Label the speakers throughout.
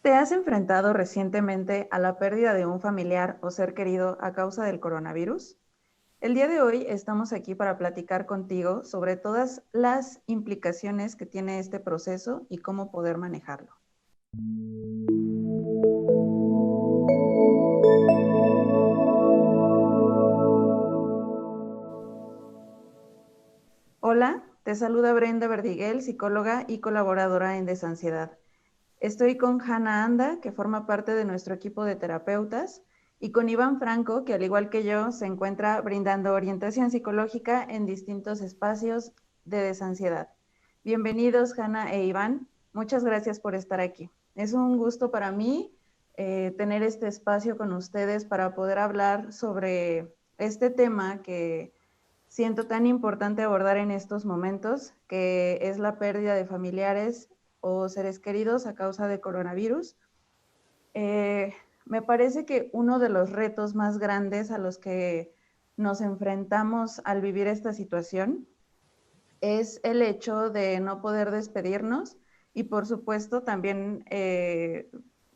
Speaker 1: ¿Te has enfrentado recientemente a la pérdida de un familiar o ser querido a causa del coronavirus? El día de hoy estamos aquí para platicar contigo sobre todas las implicaciones que tiene este proceso y cómo poder manejarlo. Hola, te saluda Brenda Verdiguel, psicóloga y colaboradora en Desansiedad. Estoy con Hanna Anda, que forma parte de nuestro equipo de terapeutas, y con Iván Franco, que al igual que yo, se encuentra brindando orientación psicológica en distintos espacios de desansiedad. Bienvenidos, Hanna e Iván. Muchas gracias por estar aquí. Es un gusto para mí tener este espacio con ustedes para poder hablar sobre este tema que siento tan importante abordar en estos momentos, que es la pérdida de familiares o seres queridos a causa de coronavirus. Me parece que uno de los retos más grandes a los que nos enfrentamos al vivir esta situación es el hecho de no poder despedirnos y por supuesto también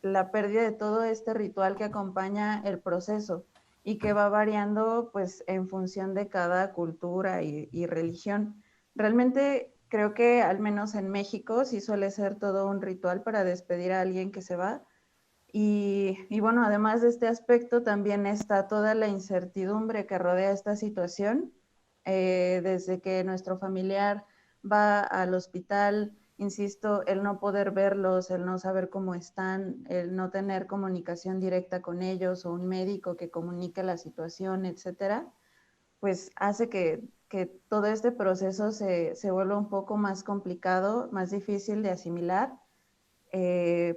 Speaker 1: la pérdida de todo este ritual que acompaña el proceso y que va variando pues en función de cada cultura y religión. Realmente creo que al menos en México sí suele ser todo un ritual para despedir a alguien que se va. Y bueno, además de este aspecto, también está toda la incertidumbre que rodea esta situación, desde que nuestro familiar va al hospital, insisto, el no poder verlos, el no saber cómo están, el no tener comunicación directa con ellos o un médico que comunique la situación, etcétera, pues hace que todo este proceso se vuelva un poco más complicado, más difícil de asimilar,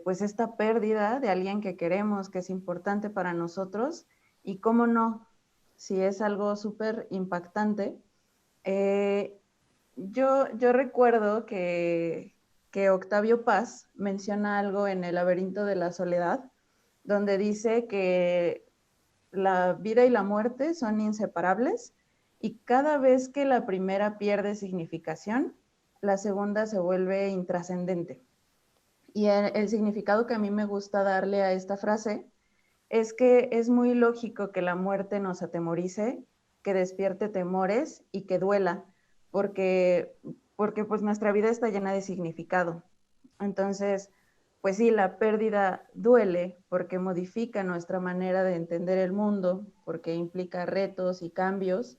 Speaker 1: pues esta pérdida de alguien que queremos, que es importante para nosotros, y cómo no, si es algo súper impactante. Eh, yo recuerdo que Octavio Paz menciona algo en El laberinto de la soledad, donde dice que la vida y la muerte son inseparables y cada vez que la primera pierde significación, la segunda se vuelve intrascendente. Y el significado que a mí me gusta darle a esta frase es que es muy lógico que la muerte nos atemorice, que despierte temores y que duela, porque, porque pues nuestra vida está llena de significado. Entonces, pues sí, la pérdida duele porque modifica nuestra manera de entender el mundo, porque implica retos y cambios.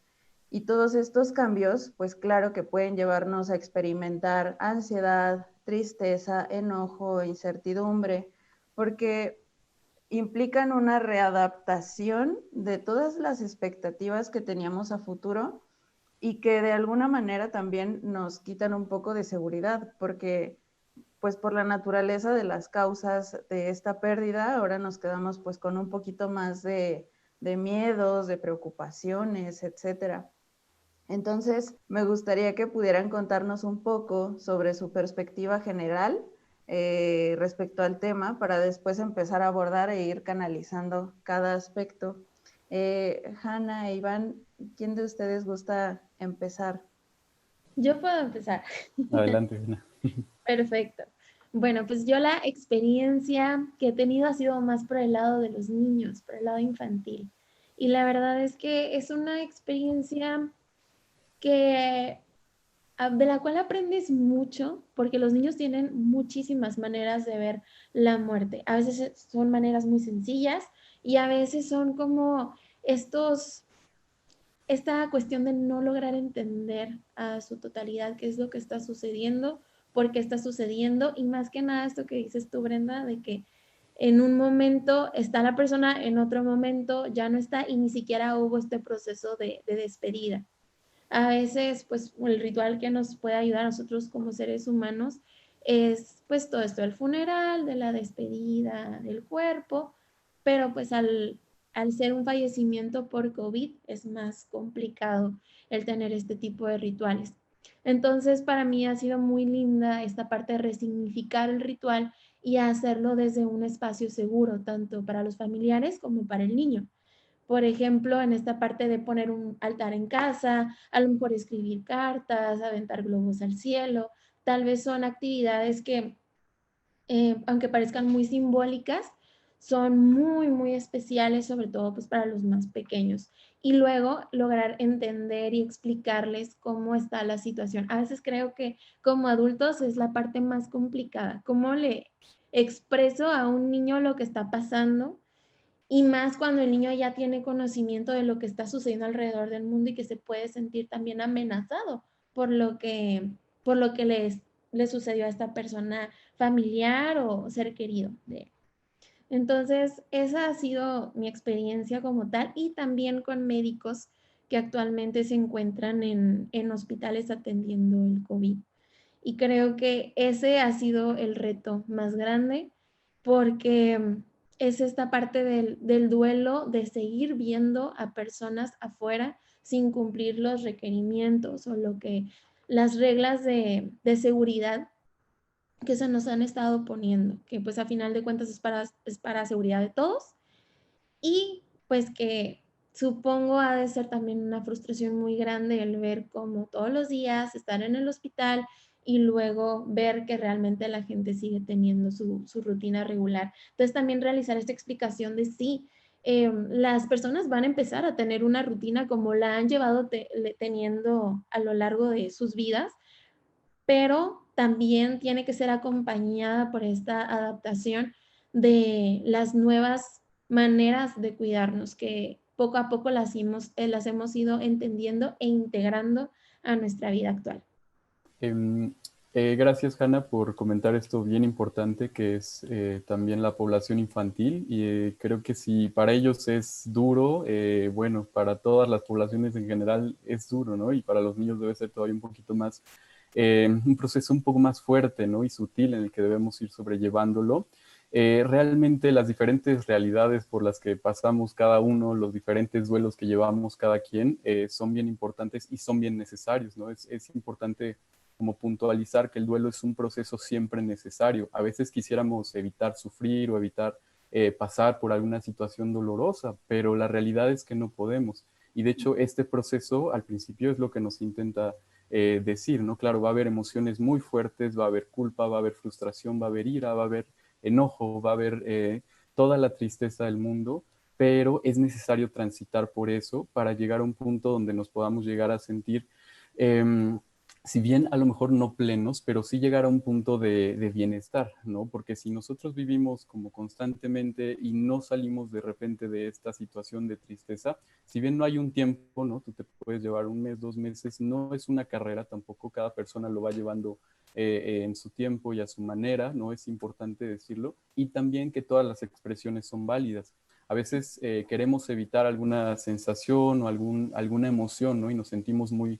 Speaker 1: Y todos estos cambios, pues claro que pueden llevarnos a experimentar ansiedad, tristeza, enojo, incertidumbre, porque implican una readaptación de todas las expectativas que teníamos a futuro y que de alguna manera también nos quitan un poco de seguridad, porque pues por la naturaleza de las causas de esta pérdida, ahora nos quedamos pues con un poquito más de miedos, de preocupaciones, etcétera. Entonces, me gustaría que pudieran contarnos un poco sobre su perspectiva general respecto al tema para después empezar a abordar e ir canalizando cada aspecto. Hanna e Iván, ¿quién de ustedes gusta empezar?
Speaker 2: Yo puedo empezar.
Speaker 3: Adelante, Gina.
Speaker 2: Perfecto. Bueno, pues yo la experiencia que he tenido ha sido más por el lado de los niños, por el lado infantil. Y la verdad es que es una experiencia que de la cual aprendes mucho, porque los niños tienen muchísimas maneras de ver la muerte. A veces son maneras muy sencillas y a veces son como esta cuestión de no lograr entender a su totalidad qué es lo que está sucediendo, por qué está sucediendo y más que nada esto que dices tú, Brenda, de que en un momento está la persona, en otro momento ya no está y ni siquiera hubo este proceso de despedida. A veces, pues, el ritual que nos puede ayudar a nosotros como seres humanos es, pues, todo esto, el funeral, de la despedida del cuerpo, pero pues al ser un fallecimiento por COVID es más complicado el tener este tipo de rituales. Entonces, para mí ha sido muy linda esta parte de resignificar el ritual y hacerlo desde un espacio seguro, tanto para los familiares como para el niño. Por ejemplo, en esta parte de poner un altar en casa, a lo mejor escribir cartas, aventar globos al cielo, tal vez son actividades que aunque parezcan muy simbólicas, son muy, muy especiales, sobre todo pues para los más pequeños. Y luego lograr entender y explicarles cómo está la situación. A veces creo que como adultos es la parte más complicada, cómo le expreso a un niño lo que está pasando y más cuando el niño ya tiene conocimiento de lo que está sucediendo alrededor del mundo y que se puede sentir también amenazado por lo que, por lo que le sucedió a esta persona familiar o ser querido de él. Entonces, esa ha sido mi experiencia como tal y también con médicos que actualmente se encuentran en hospitales atendiendo el COVID. Y creo que ese ha sido el reto más grande porque es esta parte del duelo de seguir viendo a personas afuera sin cumplir los requerimientos o lo que las reglas de seguridad que se nos han estado poniendo, que pues a final de cuentas es para seguridad de todos y pues que supongo ha de ser también una frustración muy grande el ver cómo todos los días estar en el hospital y luego ver que realmente la gente sigue teniendo su rutina regular. Entonces también realizar esta explicación de sí, las personas van a empezar a tener una rutina como la han llevado teniendo a lo largo de sus vidas, pero también tiene que ser acompañada por esta adaptación de las nuevas maneras de cuidarnos, que poco a poco las hemos ido entendiendo e integrando a nuestra vida actual.
Speaker 3: Em, Gracias, Hanna, por comentar esto bien importante que es también la población infantil. Y creo que si para ellos es duro, bueno, para todas las poblaciones en general es duro, ¿no? Y para los niños debe ser todavía un poquito más, un proceso un poco más fuerte, ¿no? Y sutil en el que debemos ir sobrellevándolo. Realmente las diferentes realidades por las que pasamos cada uno, los diferentes duelos que llevamos cada quien, son bien importantes y son bien necesarios, ¿no? Es importante como puntualizar que el duelo es un proceso siempre necesario. A veces quisiéramos evitar sufrir o evitar pasar por alguna situación dolorosa, pero la realidad es que no podemos. Y de hecho, este proceso al principio es lo que nos intenta decir, ¿no? Claro, va a haber emociones muy fuertes, va a haber culpa, va a haber frustración, va a haber ira, va a haber enojo, va a haber toda la tristeza del mundo, pero es necesario transitar por eso para llegar a un punto donde nos podamos llegar a sentir si bien a lo mejor no plenos, pero sí llegar a un punto de bienestar, ¿no? Porque si nosotros vivimos como constantemente y no salimos de repente de esta situación de tristeza, si bien no hay un tiempo, ¿no? Tú te puedes llevar un mes, 2 meses, no es una carrera tampoco, cada persona lo va llevando en su tiempo y a su manera, ¿no? Es importante decirlo. Y también que todas las expresiones son válidas. A veces queremos evitar alguna sensación o alguna emoción, ¿no? Y nos sentimos muy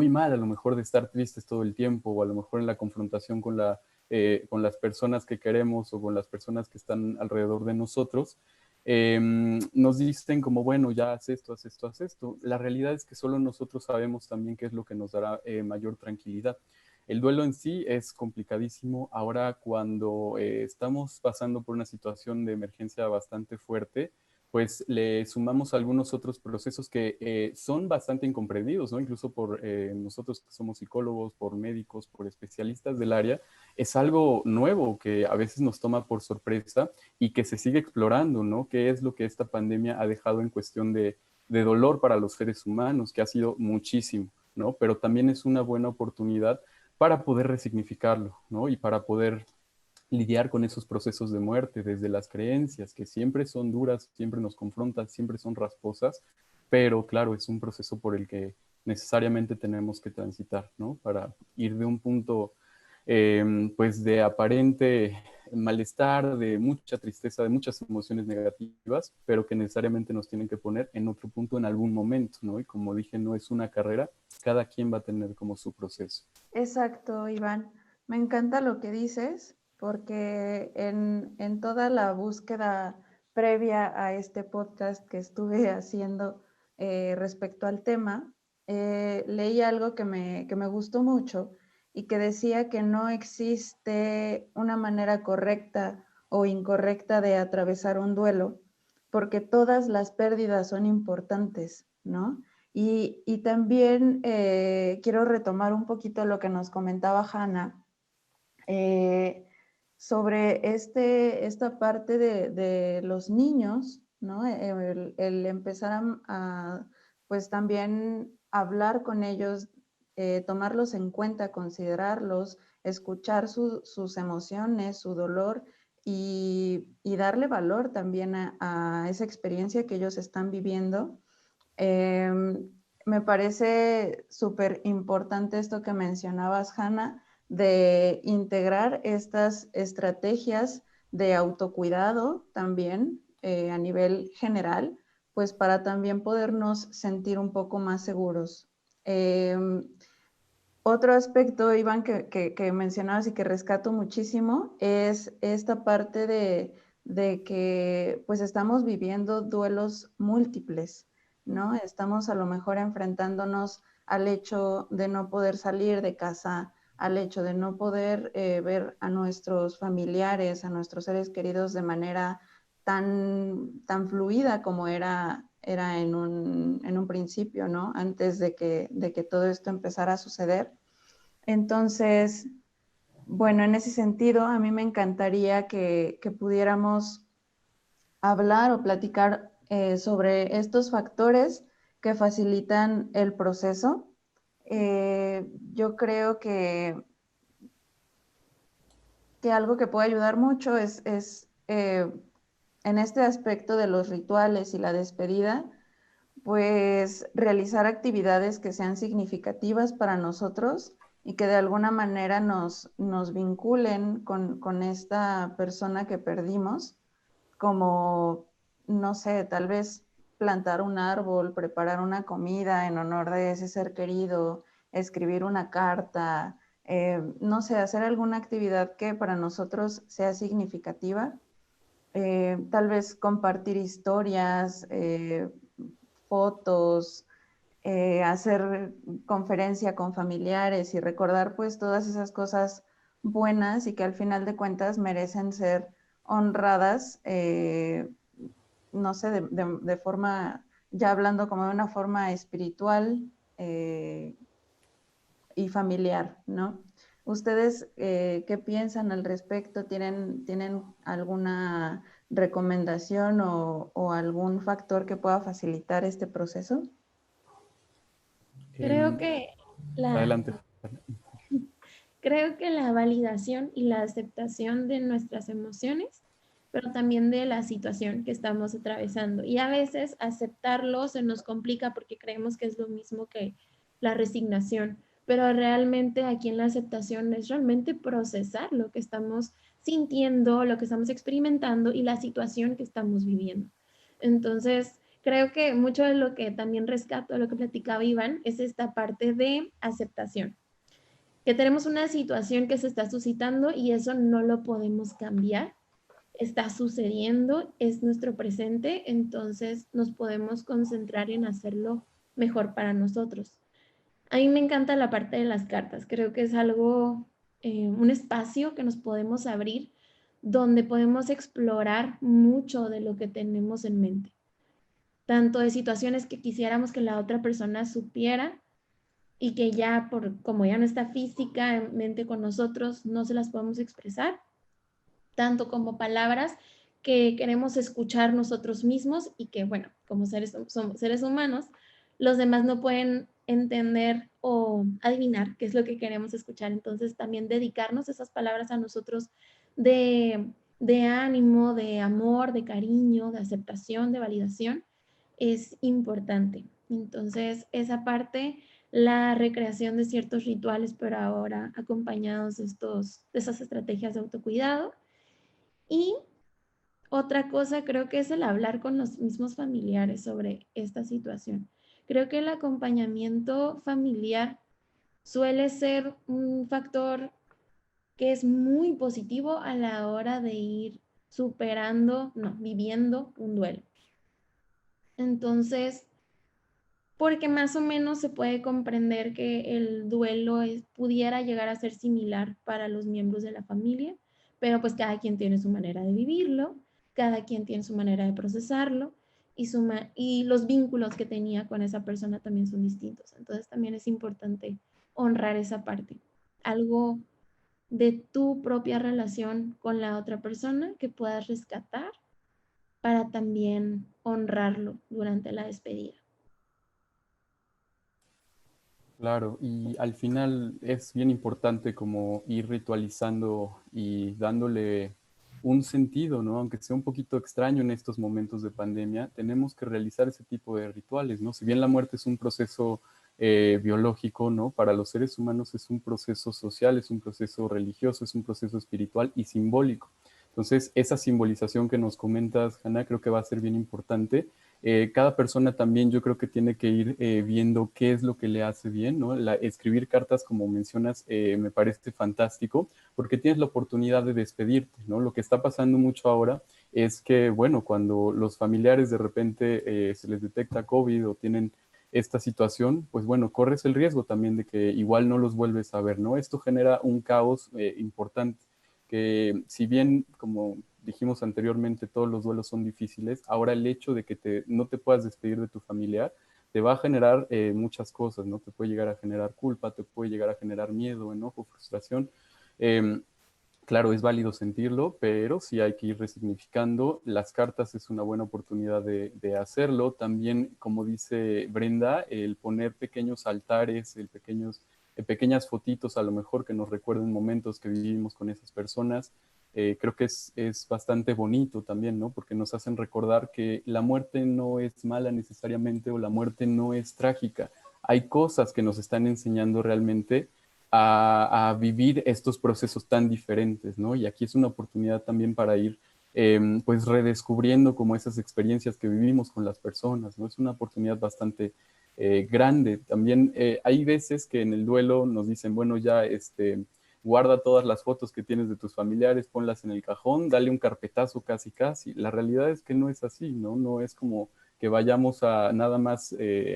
Speaker 3: mal a lo mejor de estar tristes todo el tiempo o a lo mejor en la confrontación con las personas que queremos o con las personas que están alrededor de nosotros, nos dicen como, bueno, ya haz esto, haz esto, haz esto. La realidad es que solo nosotros sabemos también qué es lo que nos dará mayor tranquilidad. El duelo en sí es complicadísimo. Ahora cuando estamos pasando por una situación de emergencia bastante fuerte, pues le sumamos algunos otros procesos que son bastante incomprendidos, ¿no? Incluso por nosotros que somos psicólogos, por médicos, por especialistas del área, es algo nuevo que a veces nos toma por sorpresa y que se sigue explorando, ¿no? ¿Qué es lo que esta pandemia ha dejado en cuestión de dolor para los seres humanos, que ha sido muchísimo, ¿no? Pero también es una buena oportunidad para poder resignificarlo, ¿no? Y para poder lidiar con esos procesos de muerte desde las creencias, que siempre son duras, siempre nos confrontan, siempre son rasposas, pero claro, es un proceso por el que necesariamente tenemos que transitar, ¿no? Para ir de un punto, pues, de aparente malestar, de mucha tristeza, de muchas emociones negativas, pero que necesariamente nos tienen que poner en otro punto en algún momento, ¿no? Y como dije, no es una carrera, cada quien va a tener como su proceso.
Speaker 1: Exacto, Iván. Me encanta lo que dices porque en toda la búsqueda previa a este podcast que estuve haciendo respecto al tema, leí algo que me gustó mucho y que decía que no existe una manera correcta o incorrecta de atravesar un duelo, porque todas las pérdidas son importantes, ¿no? Y también quiero retomar un poquito lo que nos comentaba Hanna sobre esta parte de los niños, ¿no? El empezar pues también hablar con ellos, tomarlos en cuenta, considerarlos, escuchar sus emociones, su dolor y darle valor también a esa experiencia que ellos están viviendo. Me parece súper importante esto que mencionabas, Hannah, de integrar estas estrategias de autocuidado también a nivel general, pues para también podernos sentir un poco más seguros. Otro aspecto, Iván, que mencionabas y que rescato muchísimo es esta parte de que pues estamos viviendo duelos múltiples, ¿no? Estamos a lo mejor enfrentándonos al hecho de no poder salir de casa, al hecho de no poder ver a nuestros familiares, a nuestros seres queridos de manera tan fluida como era en un principio, ¿no? Antes de que todo esto empezara a suceder. Entonces, bueno, en ese sentido, a mí me encantaría que pudiéramos hablar o platicar sobre estos factores que facilitan el proceso. Yo creo que algo que puede ayudar mucho es en este aspecto de los rituales y la despedida, pues realizar actividades que sean significativas para nosotros y que de alguna manera nos vinculen con esta persona que perdimos, como, no sé, tal vez plantar un árbol, preparar una comida en honor de ese ser querido, escribir una carta, no sé, hacer alguna actividad que para nosotros sea significativa. Tal vez compartir historias, fotos, hacer conferencia con familiares y recordar pues todas esas cosas buenas y que al final de cuentas merecen ser honradas, no sé, de forma, ya hablando como de una forma espiritual y familiar, ¿no? ¿Ustedes qué piensan al respecto? ¿Tienen alguna recomendación o algún factor que pueda facilitar este proceso?
Speaker 2: Creo que la,
Speaker 3: Adelante.
Speaker 2: creo que la validación y la aceptación de nuestras emociones, pero también de la situación que estamos atravesando. Y a veces aceptarlo se nos complica porque creemos que es lo mismo que la resignación, pero realmente aquí en la aceptación es realmente procesar lo que estamos sintiendo, lo que estamos experimentando y la situación que estamos viviendo. Entonces, creo que mucho de lo que también rescato, lo que platicaba Iván, es esta parte de aceptación, que tenemos una situación que se está suscitando y eso no lo podemos cambiar, está sucediendo, es nuestro presente, entonces nos podemos concentrar en hacerlo mejor para nosotros. A mí me encanta la parte de las cartas, creo que es algo, un espacio que nos podemos abrir donde podemos explorar mucho de lo que tenemos en mente, tanto de situaciones que quisiéramos que la otra persona supiera y que ya como ya no está físicamente con nosotros, no se las podemos expresar, tanto como palabras que queremos escuchar nosotros mismos y que, bueno, como somos seres humanos, los demás no pueden entender o adivinar qué es lo que queremos escuchar. Entonces, también dedicarnos esas palabras a nosotros de ánimo, de amor, de cariño, de aceptación, de validación, es importante. Entonces, esa parte, la recreación de ciertos rituales, pero ahora acompañados de esas estrategias de autocuidado. Y otra cosa creo que es el hablar con los mismos familiares sobre esta situación. Creo que el acompañamiento familiar suele ser un factor que es muy positivo a la hora de ir superando, no, viviendo un duelo. Entonces, porque más o menos se puede comprender que el duelo pudiera llegar a ser similar para los miembros de la familia, pero pues cada quien tiene su manera de vivirlo, cada quien tiene su manera de procesarlo y los vínculos que tenía con esa persona también son distintos. Entonces también es importante honrar esa parte. Algo de tu propia relación con la otra persona que puedas rescatar para también honrarlo durante la despedida.
Speaker 3: Claro, y al final es bien importante como ir ritualizando y dándole un sentido, ¿no? Aunque sea un poquito extraño en estos momentos de pandemia, tenemos que realizar ese tipo de rituales, ¿no? Si bien la muerte es un proceso biológico, ¿no? Para los seres humanos es un proceso social, es un proceso religioso, es un proceso espiritual y simbólico. Entonces, esa simbolización que nos comentas, Hanna, creo que va a ser bien importante. Cada persona también yo creo que tiene que ir viendo qué es lo que le hace bien, ¿no? Escribir cartas, como mencionas, me parece fantástico, porque tienes la oportunidad de despedirte, ¿no? Lo que está pasando mucho ahora es que, bueno, cuando los familiares de repente se les detecta COVID o tienen esta situación, pues bueno, corres el riesgo también de que igual no los vuelves a ver, ¿no? Esto genera un caos importante, que si bien, como dijimos anteriormente, todos los duelos son difíciles, ahora el hecho de que no te puedas despedir de tu familiar te va a generar muchas cosas, ¿no? Te puede llegar a generar culpa, te puede llegar a generar miedo, enojo, frustración. Eh, claro, es válido sentirlo, pero sí hay que ir resignificando. Las cartas es una buena oportunidad de hacerlo. También, como dice Brenda, el poner pequeños altares, pequeñas fotitos a lo mejor que nos recuerden momentos que vivimos con esas personas. Creo que es bastante bonito también, ¿no? Porque nos hacen recordar que la muerte no es mala necesariamente o la muerte no es trágica. Hay cosas que nos están enseñando realmente a vivir estos procesos tan diferentes, ¿no? Y aquí es una oportunidad también para ir pues redescubriendo como esas experiencias que vivimos con las personas, ¿no? Es una oportunidad bastante grande. También hay veces que en el duelo nos dicen, bueno, ya guarda todas las fotos que tienes de tus familiares, ponlas en el cajón, dale un carpetazo casi casi. La realidad es que no es así, ¿no? No es como que vayamos a nada más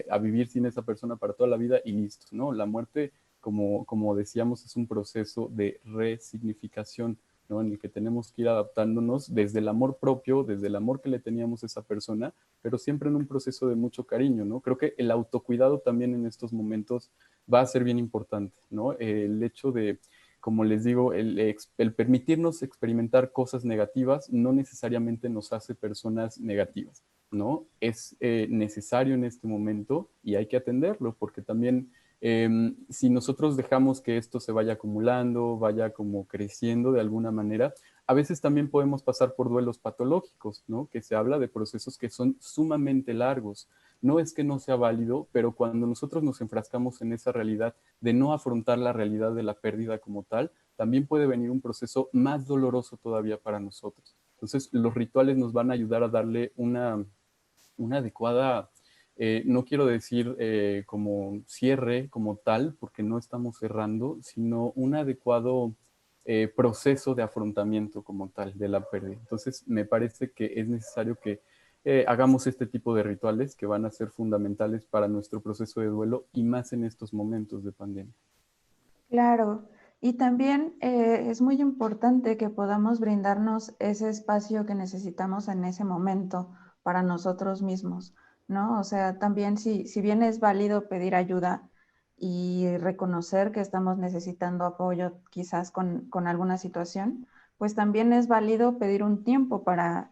Speaker 3: a vivir sin esa persona para toda la vida y listo, ¿no? La muerte, como decíamos, es un proceso de resignificación, ¿no? En el que tenemos que ir adaptándonos desde el amor propio, desde el amor que le teníamos a esa persona, pero siempre en un proceso de mucho cariño, ¿no? Creo que el autocuidado también en estos momentos va a ser bien importante, ¿no? El hecho de, como les digo, el permitirnos experimentar cosas negativas no necesariamente nos hace personas negativas, ¿no? Es necesario en este momento y hay que atenderlo porque también si nosotros dejamos que esto se vaya acumulando, vaya como creciendo de alguna manera, a veces también podemos pasar por duelos patológicos, ¿no? Que se habla de procesos que son sumamente largos. No es que no sea válido, pero cuando nosotros nos enfrascamos en esa realidad de no afrontar la realidad de la pérdida como tal, también puede venir un proceso más doloroso todavía para nosotros. Entonces, los rituales nos van a ayudar a darle una adecuada, no quiero decir como cierre como tal, porque no estamos cerrando, sino un adecuado proceso de afrontamiento como tal de la pérdida. Entonces, me parece que es necesario que hagamos este tipo de rituales que van a ser fundamentales para nuestro proceso de duelo y más en estos momentos de pandemia.
Speaker 1: Claro, y también es muy importante que podamos brindarnos ese espacio que necesitamos en ese momento para nosotros mismos, ¿no? O sea, también si bien es válido pedir ayuda y reconocer que estamos necesitando apoyo quizás con alguna situación, pues también es válido pedir un tiempo para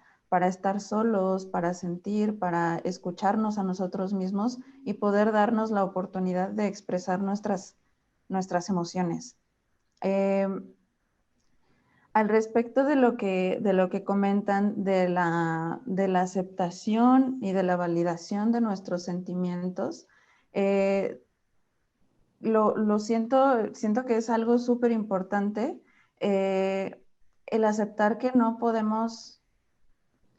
Speaker 1: estar solos, para sentir, para escucharnos a nosotros mismos y poder darnos la oportunidad de expresar nuestras emociones. Eh, al respecto de lo que comentan de la aceptación y de la validación de nuestros sentimientos, eh, siento que es algo súper importante el aceptar que no podemos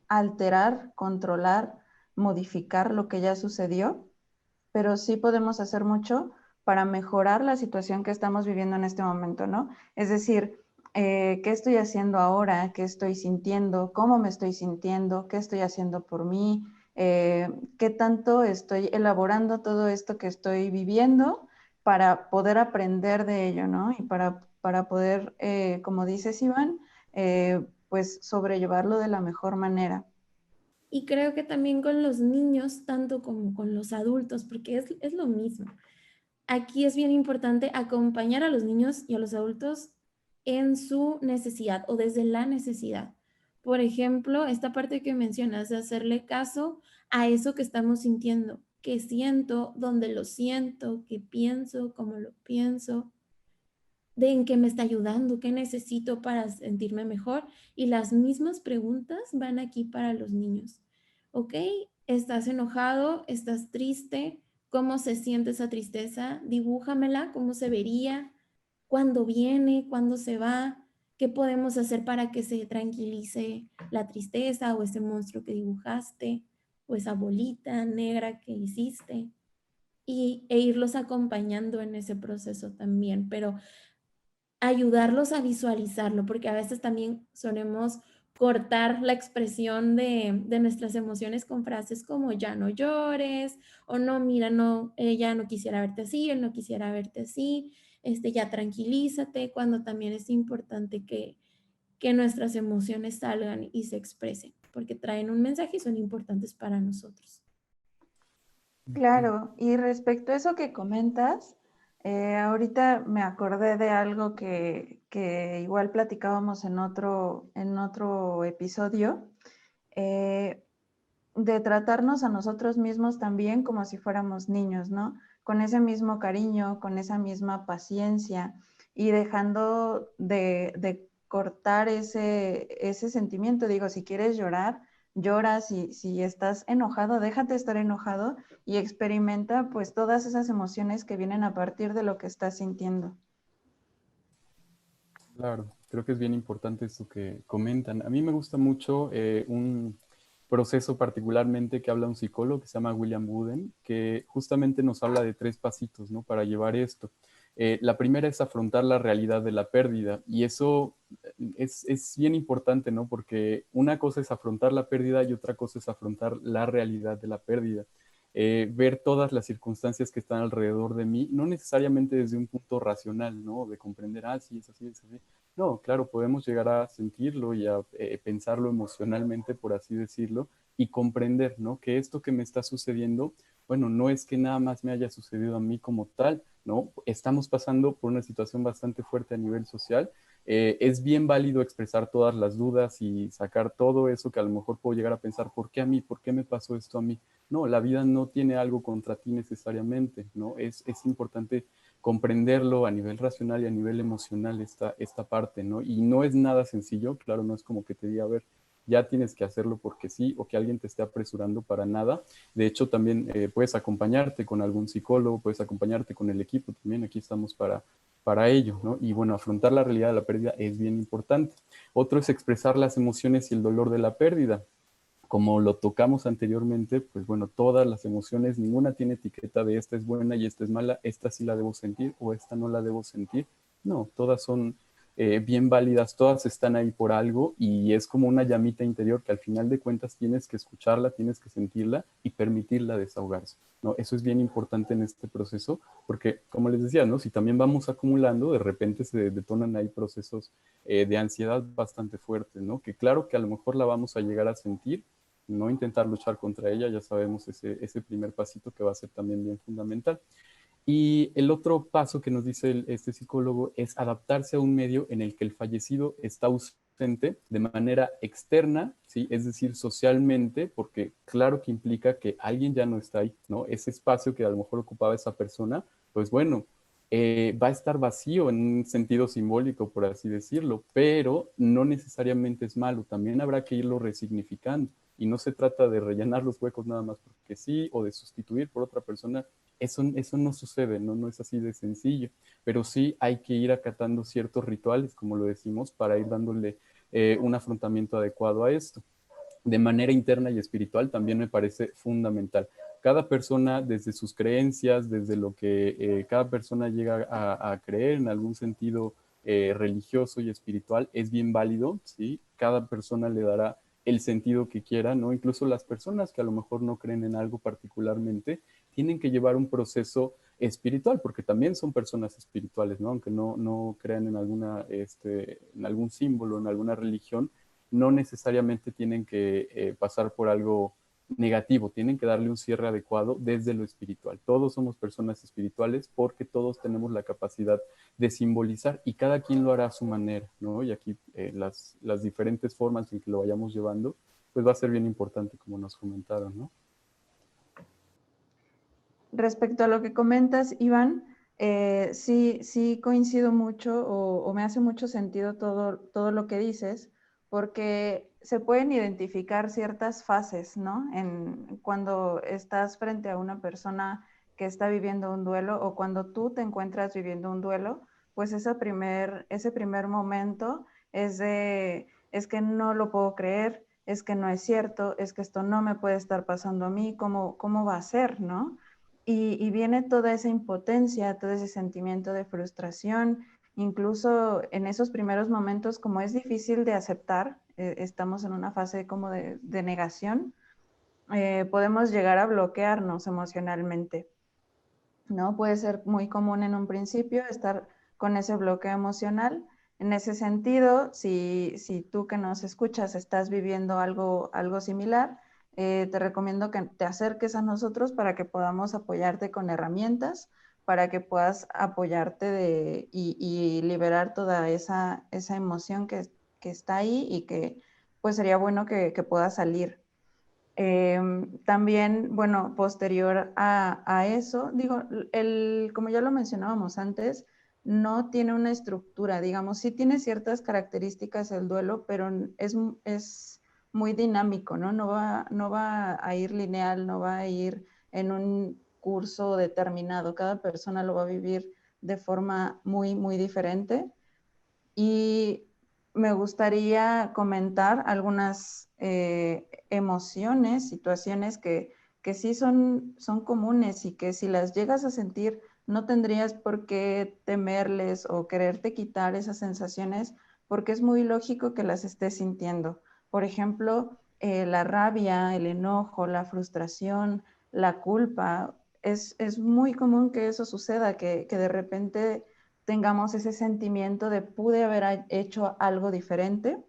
Speaker 1: alterar, controlar, modificar lo que ya sucedió, pero sí podemos hacer mucho para mejorar la situación que estamos viviendo en este momento, ¿no? Es decir, ¿qué estoy haciendo ahora? ¿Qué estoy sintiendo? ¿Cómo me estoy sintiendo? ¿Qué estoy haciendo por mí? ¿Qué tanto estoy elaborando todo esto que estoy viviendo para poder aprender de ello, ¿no? Y para poder, como dices, Iván, pues sobrellevarlo de la mejor manera.
Speaker 2: Y creo que también con los niños, tanto como con los adultos, porque es lo mismo. Aquí es bien importante acompañar a los niños y a los adultos en su necesidad o desde la necesidad. Por ejemplo, esta parte que mencionas de hacerle caso a eso que estamos sintiendo, que siento, dónde lo siento, qué pienso, cómo lo pienso, de en qué me está ayudando, qué necesito para sentirme mejor. Y las mismas preguntas van aquí para los niños. ¿Ok? ¿Estás enojado? ¿Estás triste? ¿Cómo se siente esa tristeza? Dibújamela, cómo se vería, cuándo viene, cuándo se va, qué podemos hacer para que se tranquilice la tristeza o ese monstruo que dibujaste o esa bolita negra que hiciste e irlos acompañando en ese proceso también, pero ayudarlos a visualizarlo, porque a veces también solemos cortar la expresión de nuestras emociones con frases como ya no llores, o no, mira, no, ella no quisiera verte así, él no quisiera verte así, ya tranquilízate, cuando también es importante que nuestras emociones salgan y se expresen, porque traen un mensaje y son importantes para nosotros.
Speaker 1: Claro, y respecto a eso que comentas, ahorita me acordé de algo que igual platicábamos en otro episodio, eh, de tratarnos a nosotros mismos también como si fuéramos niños, ¿no? Con ese mismo cariño, con esa misma paciencia y dejando de cortar ese sentimiento. Digo, si quieres llorar, llora, si estás enojado, déjate estar enojado y experimenta pues todas esas emociones que vienen a partir de lo que estás sintiendo.
Speaker 3: Claro, creo que es bien importante esto que comentan. A mí me gusta mucho un proceso particularmente que habla un psicólogo que se llama William Wooden, que justamente nos habla de 3 pasitos, ¿no? Para llevar esto. La primera es afrontar la realidad de la pérdida y eso es bien importante, ¿no? Porque una cosa es afrontar la pérdida y otra cosa es afrontar la realidad de la pérdida. Ver todas las circunstancias que están alrededor de mí, no necesariamente desde un punto racional, ¿no? De comprender, ah, sí, es así, es así. No, claro, podemos llegar a sentirlo y a pensarlo emocionalmente, por así decirlo, y comprender, ¿no? Que esto que me está sucediendo, bueno, no es que nada más me haya sucedido a mí como tal, ¿no? Estamos pasando por una situación bastante fuerte a nivel social. Es bien válido expresar todas las dudas y sacar todo eso que a lo mejor puedo llegar a pensar, ¿por qué a mí? ¿Por qué me pasó esto a mí? No, la vida no tiene algo contra ti necesariamente, ¿no? Es importante comprenderlo a nivel racional y a nivel emocional esta parte, ¿no? Y no es nada sencillo, claro, no es como que te diga, a ver, ya tienes que hacerlo porque sí, o que alguien te esté apresurando para nada. De hecho, también puedes acompañarte con algún psicólogo, puedes acompañarte con el equipo, también aquí estamos para ello, ¿no? Y bueno, afrontar la realidad de la pérdida es bien importante. Otro es expresar las emociones y el dolor de la pérdida. Como lo tocamos anteriormente, pues bueno, todas las emociones, ninguna tiene etiqueta de esta es buena y esta es mala, esta sí la debo sentir o esta no la debo sentir. No, todas son bien válidas, todas están ahí por algo y es como una llamita interior que al final de cuentas tienes que escucharla, tienes que sentirla y permitirla desahogarse, ¿no? Eso es bien importante en este proceso porque, como les decía, ¿no? Si también vamos acumulando, de repente se detonan ahí procesos de ansiedad bastante fuertes, ¿no? Que claro que a lo mejor la vamos a llegar a sentir, no intentar luchar contra ella, ya sabemos ese primer pasito que va a ser también bien fundamental. Y el otro paso que nos dice este psicólogo es adaptarse a un medio en el que el fallecido está ausente de manera externa, ¿sí? Es decir, socialmente, porque claro que implica que alguien ya no está ahí, ¿no? Ese espacio que a lo mejor ocupaba esa persona, pues bueno, va a estar vacío en un sentido simbólico, por así decirlo, pero no necesariamente es malo, también habrá que irlo resignificando. Y no se trata de rellenar los huecos nada más porque sí, o de sustituir por otra persona. Eso no sucede, ¿no? No es así de sencillo, pero sí hay que ir acatando ciertos rituales, como lo decimos, para ir dándole un afrontamiento adecuado a esto. De manera interna y espiritual también me parece fundamental. Cada persona, desde sus creencias, desde lo que cada persona llega a creer en algún sentido religioso y espiritual, es bien válido, ¿sí? Cada persona le dará el sentido que quiera, ¿no? Incluso las personas que a lo mejor no creen en algo particularmente, tienen que llevar un proceso espiritual, porque también son personas espirituales, ¿no? Aunque no crean en en algún símbolo, en alguna religión, no necesariamente tienen que pasar por algo negativo, tienen que darle un cierre adecuado desde lo espiritual. Todos somos personas espirituales porque todos tenemos la capacidad de simbolizar y cada quien lo hará a su manera, ¿no? Y aquí las diferentes formas en que lo vayamos llevando, pues va a ser bien importante, como nos comentaron, ¿no?
Speaker 1: Respecto a lo que comentas, Iván, sí coincido mucho o me hace mucho sentido todo lo que dices, porque se pueden identificar ciertas fases, ¿no? Cuando estás frente a una persona que está viviendo un duelo o cuando tú te encuentras viviendo un duelo, pues ese primer momento es que no lo puedo creer, es que no es cierto, es que esto no me puede estar pasando a mí, ¿cómo va a ser, no? Y viene toda esa impotencia, todo ese sentimiento de frustración, incluso en esos primeros momentos, como es difícil de aceptar, estamos en una fase como de negación, podemos llegar a bloquearnos emocionalmente, ¿no? Puede ser muy común en un principio estar con ese bloqueo emocional. En ese sentido, si tú que nos escuchas estás viviendo algo similar, te recomiendo que te acerques a nosotros para que podamos apoyarte con herramientas, para que puedas apoyarte y liberar toda esa emoción que está ahí y que pues sería bueno que pueda salir. También, bueno, posterior a eso, digo, como ya lo mencionábamos antes, no tiene una estructura, digamos, sí tiene ciertas características el duelo, pero es muy dinámico, ¿no? No va a ir lineal, no va a ir en un curso determinado, cada persona lo va a vivir de forma muy diferente. Y me gustaría comentar algunas emociones, situaciones que sí son comunes y que si las llegas a sentir no tendrías por qué temerles o quererte quitar esas sensaciones porque es muy lógico que las estés sintiendo. Por ejemplo, la rabia, el enojo, la frustración, la culpa. Es muy común que eso suceda, que de repente tengamos ese sentimiento de pude haber hecho algo diferente,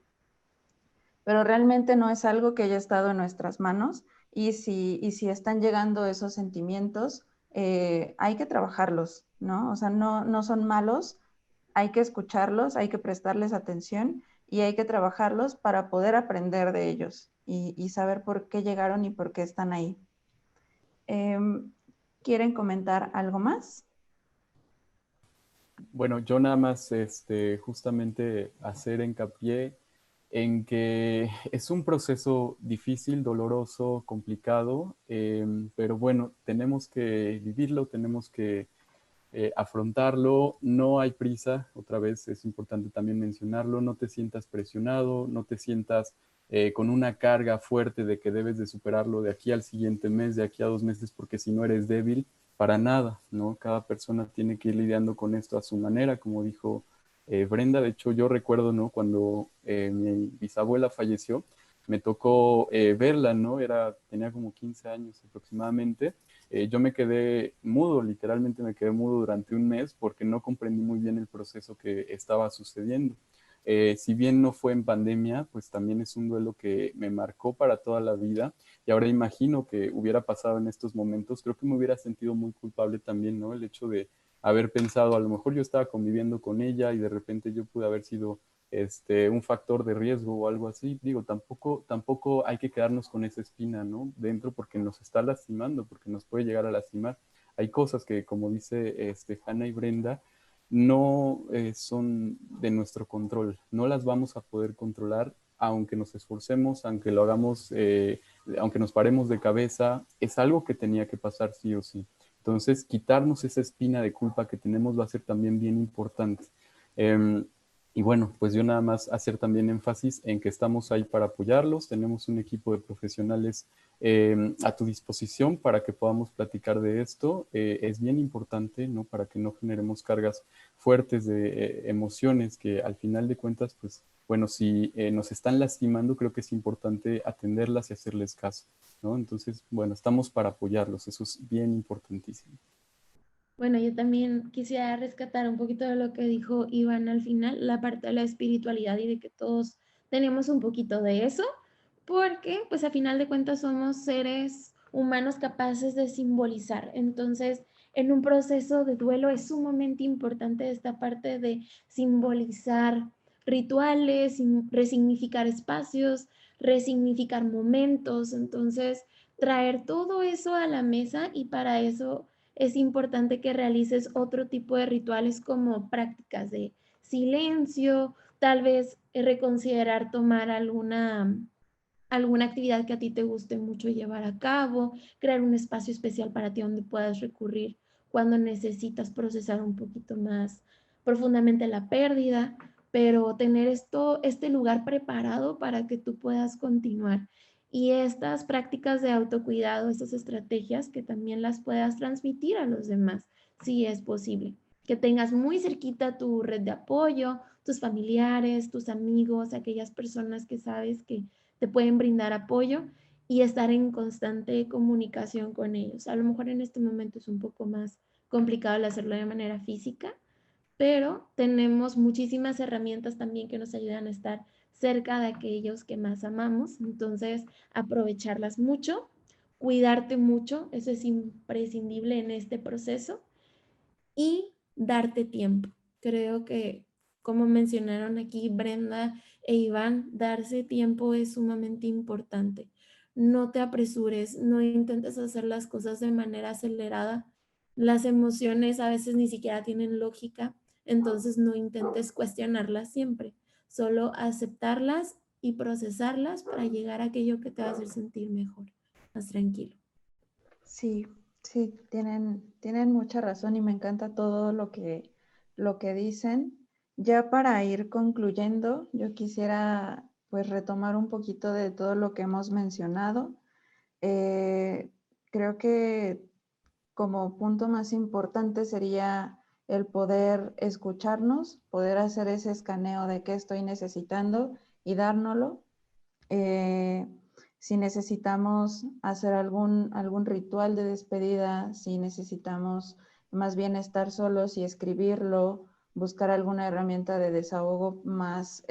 Speaker 1: pero realmente no es algo que haya estado en nuestras manos y si están llegando esos sentimientos, hay que trabajarlos, ¿no? O sea, no son malos, hay que escucharlos, hay que prestarles atención y hay que trabajarlos para poder aprender de ellos y saber por qué llegaron y por qué están ahí. ¿Quieren comentar algo más?
Speaker 3: Bueno, yo nada más justamente hacer hincapié en que es un proceso difícil, doloroso, complicado, pero bueno, tenemos que vivirlo, tenemos que afrontarlo, no hay prisa, otra vez es importante también mencionarlo, no te sientas presionado, no te sientas con una carga fuerte de que debes de superarlo de aquí al siguiente mes, de aquí a 2 meses, porque si no eres débil, para nada, ¿no? Cada persona tiene que ir lidiando con esto a su manera, como dijo Brenda. De hecho, yo recuerdo, ¿no? Cuando mi bisabuela falleció, me tocó verla, ¿no? Tenía como 15 años aproximadamente. Yo me quedé mudo, literalmente me quedé mudo durante un mes porque no comprendí muy bien el proceso que estaba sucediendo. Si bien no fue en pandemia, pues también es un duelo que me marcó para toda la vida y ahora imagino que hubiera pasado en estos momentos, creo que me hubiera sentido muy culpable también, ¿no? El hecho de haber pensado, a lo mejor yo estaba conviviendo con ella y de repente yo pude haber sido un factor de riesgo o algo así. Digo, tampoco hay que quedarnos con esa espina, ¿no? Dentro porque nos está lastimando, porque nos puede llegar a lastimar. Hay cosas que, como dice Hanna y Brenda, no son de nuestro control, no las vamos a poder controlar aunque nos esforcemos, aunque lo hagamos, aunque nos paremos de cabeza, es algo que tenía que pasar sí o sí. Entonces, quitarnos esa espina de culpa que tenemos va a ser también bien importante. Y bueno, pues yo nada más hacer también énfasis en que estamos ahí para apoyarlos, tenemos un equipo de profesionales a tu disposición para que podamos platicar de esto. Es bien importante, ¿no? Para que no generemos cargas fuertes de emociones que al final de cuentas, pues bueno, si nos están lastimando, creo que es importante atenderlas y hacerles caso, ¿no? Entonces, bueno, estamos para apoyarlos, eso es bien importantísimo.
Speaker 2: Bueno, yo también quisiera rescatar un poquito de lo que dijo Iván al final, la parte de la espiritualidad y de que todos tenemos un poquito de eso, porque pues a final de cuentas somos seres humanos capaces de simbolizar. Entonces, en un proceso de duelo es sumamente importante esta parte de simbolizar rituales, resignificar espacios, resignificar momentos. Entonces, traer todo eso a la mesa, y para eso es importante que realices otro tipo de rituales como prácticas de silencio, tal vez reconsiderar tomar alguna actividad que a ti te guste mucho llevar a cabo, crear un espacio especial para ti donde puedas recurrir cuando necesitas procesar un poquito más profundamente la pérdida, pero tener este lugar preparado para que tú puedas continuar. Y estas prácticas de autocuidado, estas estrategias, que también las puedas transmitir a los demás, si es posible. Que tengas muy cerquita tu red de apoyo, tus familiares, tus amigos, aquellas personas que sabes que te pueden brindar apoyo, y estar en constante comunicación con ellos. A lo mejor en este momento es un poco más complicado el hacerlo de manera física, pero tenemos muchísimas herramientas también que nos ayudan a estar cerca de aquellos que más amamos. Entonces, aprovecharlas mucho, cuidarte mucho, eso es imprescindible en este proceso, y darte tiempo. Creo que, como mencionaron aquí Brenda e Iván, darse tiempo es sumamente importante. No te apresures, no intentes hacer las cosas de manera acelerada. Las emociones a veces ni siquiera tienen lógica, entonces no intentes cuestionarlas siempre. Solo aceptarlas y procesarlas para llegar a aquello que te va a hacer sentir mejor, más tranquilo.
Speaker 1: Sí, sí, tienen mucha razón y me encanta todo lo que dicen. Ya para ir concluyendo, yo quisiera pues retomar un poquito de todo lo que hemos mencionado. Eh, Creo que como punto más importante sería el poder escucharnos, poder hacer ese escaneo de qué estoy necesitando y dárnoslo. Eh, si necesitamos hacer algún ritual de despedida, si necesitamos más bien estar solos y escribirlo, buscar alguna herramienta de desahogo más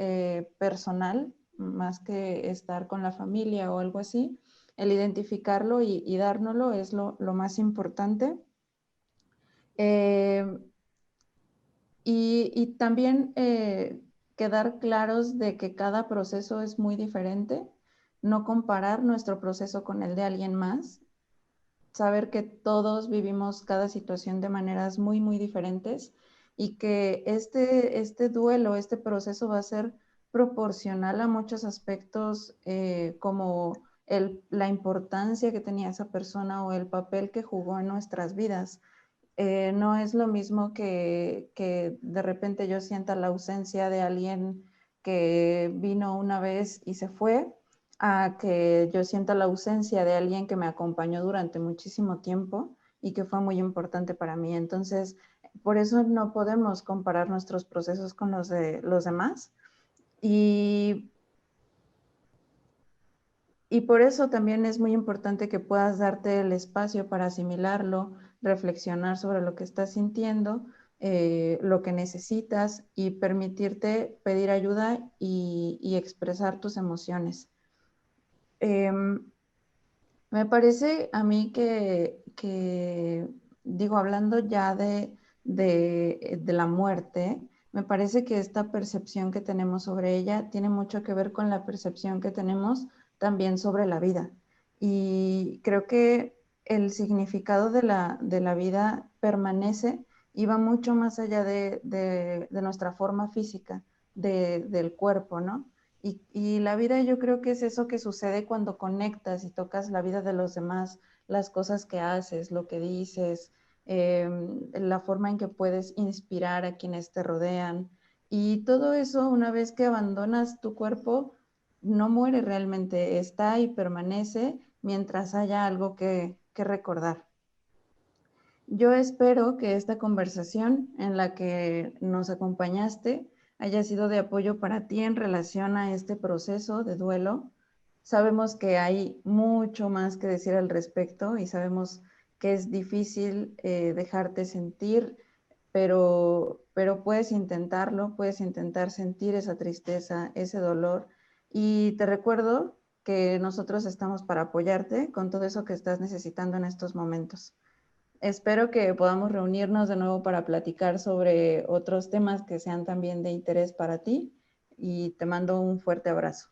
Speaker 1: personal, más que estar con la familia o algo así, el identificarlo y dárnoslo es lo más importante. Eh, y también quedar claros de que cada proceso es muy diferente, no comparar nuestro proceso con el de alguien más, saber que todos vivimos cada situación de maneras muy, muy diferentes y que este duelo, este proceso va a ser proporcional a muchos aspectos como la importancia que tenía esa persona o el papel que jugó en nuestras vidas. No es lo mismo que de repente yo sienta la ausencia de alguien que vino una vez y se fue, a que yo sienta la ausencia de alguien que me acompañó durante muchísimo tiempo y que fue muy importante para mí. Entonces, por eso no podemos comparar nuestros procesos con los de los demás. Y y por eso también es muy importante que puedas darte el espacio para asimilarlo, reflexionar sobre lo que estás sintiendo, lo que necesitas y permitirte pedir ayuda y expresar tus emociones. Me parece a mí digo, hablando ya de la muerte, me parece que esta percepción que tenemos sobre ella tiene mucho que ver con la percepción que tenemos también sobre la vida. Y creo que el significado de la vida permanece y va mucho más allá de nuestra forma física, del cuerpo, ¿no? Y la vida yo creo que es eso que sucede cuando conectas y tocas la vida de los demás, las cosas que haces, lo que dices, la forma en que puedes inspirar a quienes te rodean. Y todo eso, una vez que abandonas tu cuerpo, no muere realmente, está y permanece mientras haya algo que recordar. Yo espero que esta conversación en la que nos acompañaste haya sido de apoyo para ti en relación a este proceso de duelo. Sabemos que hay mucho más que decir al respecto y sabemos que es difícil dejarte sentir, pero puedes intentarlo, puedes intentar sentir esa tristeza, ese dolor. Y te recuerdo que nosotros estamos para apoyarte con todo eso que estás necesitando en estos momentos. Espero que podamos reunirnos de nuevo para platicar sobre otros temas que sean también de interés para ti y te mando un fuerte abrazo.